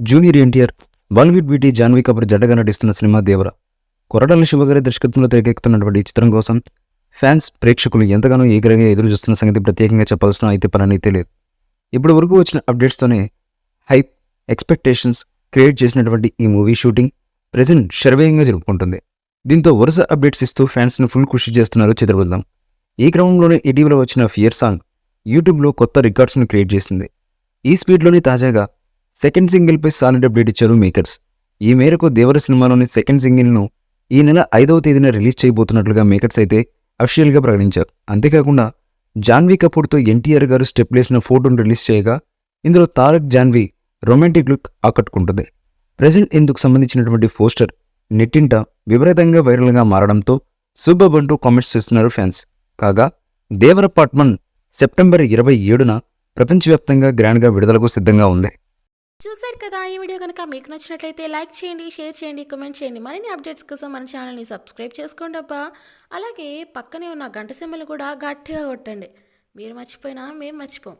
Junior NTR, Bollywood beauty Janhvi Kapoor జంటగా నటిస్తున్న cinema దేవర. కొరటాల శివగారి దర్శకత్వంలో తెరకెక్కుతున్నటువంటి ఈ చిత్రం కోసం ఫ్యాన్స్, ప్రేక్షకులు ఎంతగానో ఈగరగా ఎదురు చూస్తున్న సంగతి ప్రత్యేకంగా చెప్పాల్సిన అయితే పనైతే లేదు. ఇప్పటి వరకు వచ్చిన అప్డేట్స్తోనే హైప్, ఎక్స్పెక్టేషన్స్ క్రియేట్ చేసినటువంటి ఈ మూవీ షూటింగ్ ప్రెజెంట్ శరవేగంగా జరుపుకుంటుంది. దీంతో వరుస అప్డేట్స్ ఇస్తూ ఫ్యాన్స్ను ఫుల్ ఖుషి చేస్తున్నారు చిత్రబృందం. ఈ క్రమంలోనే ఇటీవల వచ్చిన ఫియర్ సాంగ్ యూట్యూబ్లో కొత్త రికార్డ్స్ను క్రియేట్ చేసింది. ఈ స్పీడ్లోనే తాజాగా సెకండ్ సింగిల్పై సాలిడ్ అప్డేట్ ఇచ్చారు మేకర్స్. ఈ మేరకు దేవర సినిమాలోని సెకండ్ సింగిల్ను ఈ నెల 5వ తేదీన రిలీజ్ చేయబోతున్నట్లుగా మేకర్స్ అయితే అఫీషియల్గా ప్రకటించారు. అంతేకాకుండా జాన్వీ కపూర్తో ఎన్టీఆర్ గారు స్టెప్ వేసిన ఫోటోను రిలీజ్ చేయగా ఇందులో తారక్, జాన్వీ రొమాంటిక్ లుక్ ఆకట్టుకుంటుంది. ప్రెజెంట్ ఇందుకు సంబంధించినటువంటి పోస్టర్ నెట్టింట విపరీతంగా వైరల్గా మారడంతో సూపర్ అంటూ కామెంట్స్ చేస్తున్నారు ఫ్యాన్స్. కాగా దేవర పార్ట్ 1 సెప్టెంబర్ 27న ప్రపంచవ్యాప్తంగా గ్రాండ్గా విడుదలకు సిద్ధంగా ఉంది. చూసారు కదా, ఈ వీడియో కనుక మీకు నచ్చినట్లయితే లైక్ చేయండి, షేర్ చేయండి, కామెంట్ చేయండి. మరిన్ని అప్డేట్స్ కోసం మన ఛానల్ని సబ్స్క్రైబ్ చేసుకోండి అబ్బా. అలాగే పక్కనే ఉన్న గంట సింబల్ కూడా గట్టిగా కొట్టండి. మీరు మర్చిపోయినా మేము మర్చిపోం.